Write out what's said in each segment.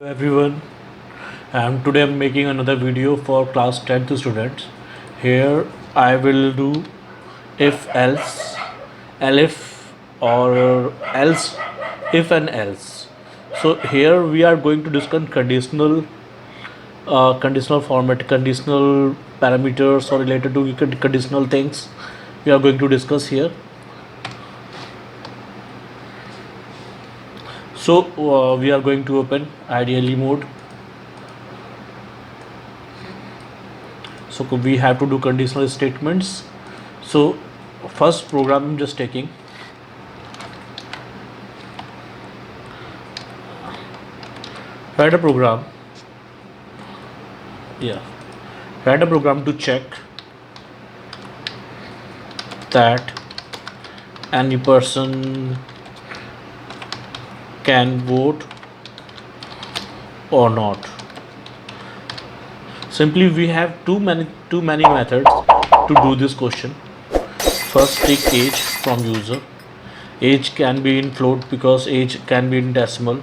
Everyone, today I'm making another video for class 10th students. Here I will do if else, elif or else, if and else. So here we are going to discuss conditional format, conditional parameters or related to conditional things. We are going to discuss here. So we are going to open ideally mode. So we have to do conditional statements. So first program I'm just taking. Write a program. Yeah. Write a program to check that any person can vote or not. Simply we have too many methods to do this question. First take age from user. Age can be in float because age can be in decimal.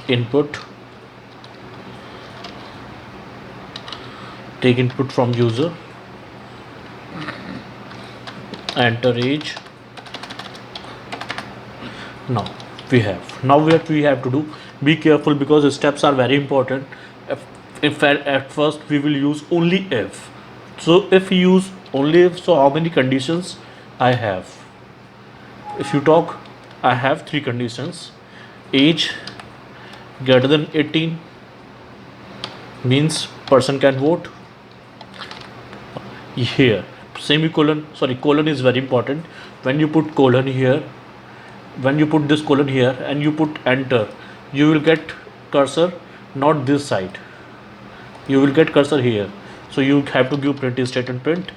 Input. Take input from user. Enter age. Now what we have to do, be careful because the steps are very important. If at first we will use only if, so if we use only if, so how many conditions I have? If you talk, I have three conditions. Age greater than 18 means person can vote. Here semicolon, sorry, colon is very important. When you put colon here, when you put this colon here and you put enter, you will get cursor not this side, you will get cursor here. So you have to give print statement print.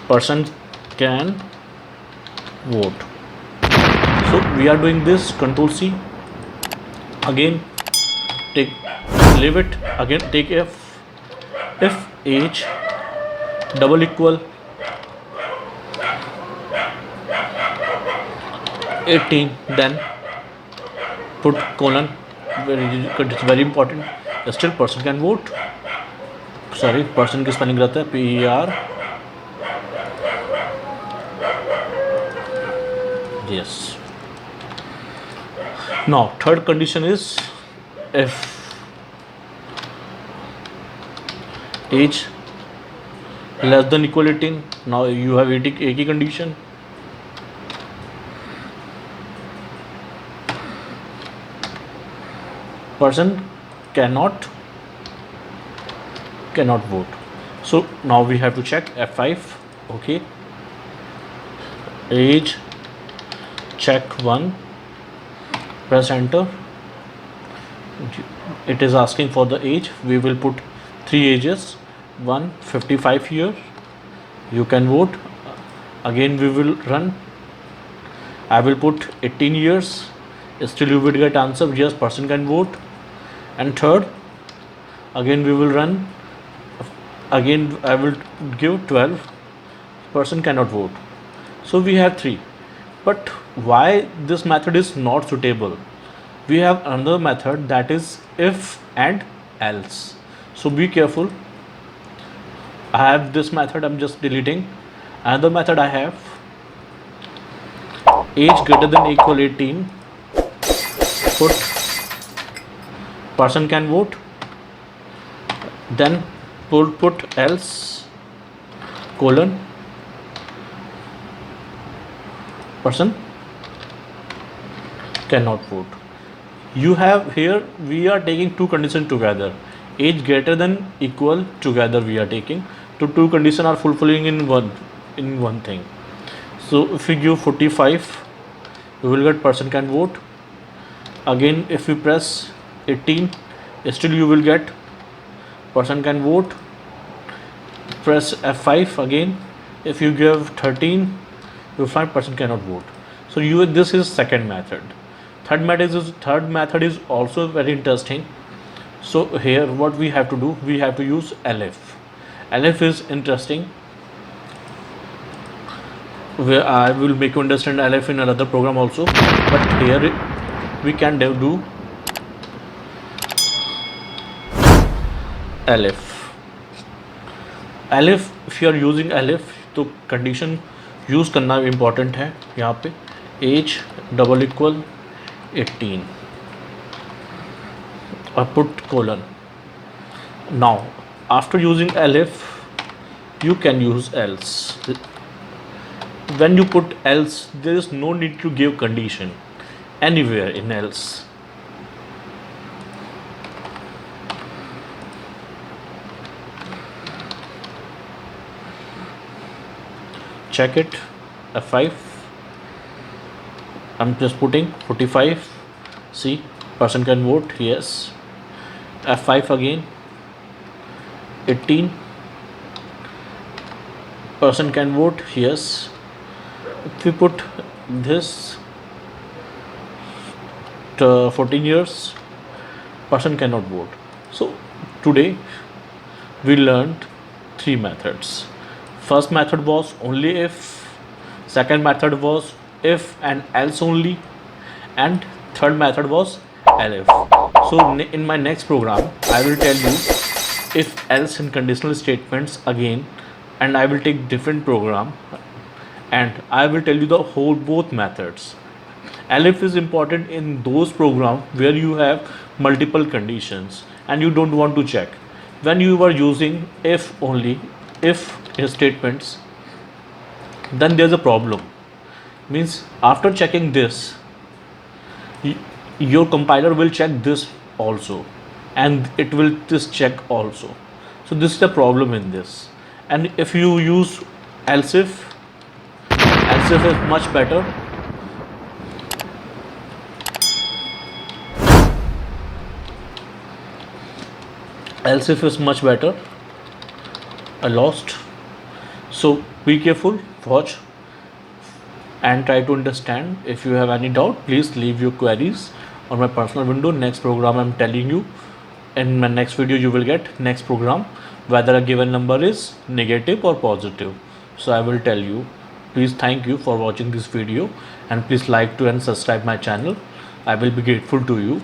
Person can vote. So we are doing this, control C, again take, leave it, again take if age double equal 18, then put colon, it's very important. Still person can vote. Sorry, person की spelling रहता है PER. Yes. Now third condition is if age less than equal 18. Now you have एक ही condition. Person cannot vote. So now we have to check F5. Okay, age check 1, press enter. It is asking for the age. We will put three ages. 1 55 year, you can vote. Again we will run. I will put 18 years. Still you will get answer yes, person can vote. And third, again we will run. Again I will give 12, person cannot vote. So we have three. But why this method is not suitable? We have another method, that is if and else. So be careful. I have this method, I'm just deleting. Another method I have, age greater than equal 18, put person can vote, then put else colon person cannot vote. You have here, we are taking two conditions together. Age greater than equal together we are taking. So two conditions are fulfilling in one thing. So if we give 45, we will get person can vote. Again if we press 18, still you will get person can vote. Press F5 again. If you give 13, you will find person cannot vote. So this is second method. Third method is also very interesting. So here what we have to do, we have to use elif. Elif is interesting. where I will make you understand elif in another program also, but here we can do elif. elif if you are using elif तो condition use करना important है यहाँ पे. As double equal 18 or put colon. Now after using elif you can use else. When you put else, there is no need to give condition anywhere in else. Check it. F5. I'm just putting 45. See, person can vote. Yes. F5 again. 18. Person can vote. Yes. If we put this 14 years, person cannot vote. So today we learned 3 methods. First method was only if, second method was if and else only, and third method was elif. So in my next program I will tell you if else and conditional statements again, and I will take different program and I will tell you the whole both methods. elif is important in those programs where you have multiple conditions and you don't want to check. When you are using if only, if statements, then there's a problem. Means after checking this, your compiler will check this also, and it will this check also. So this is the problem in this. And if you use else if is much better. Else if is much better. I lost. So be careful, watch and try to understand. If you have any doubt, please leave your queries on my personal window. Next program I'm telling you, in my next video you will get next program whether a given number is negative or positive. So I will tell you. Please, thank you for watching this video, and please like to and subscribe my channel. I will be grateful to you.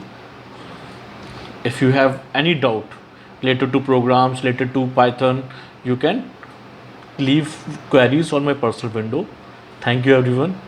If you have any doubt related to programs, related to Python, you can leave queries on my personal window. Thank you everyone.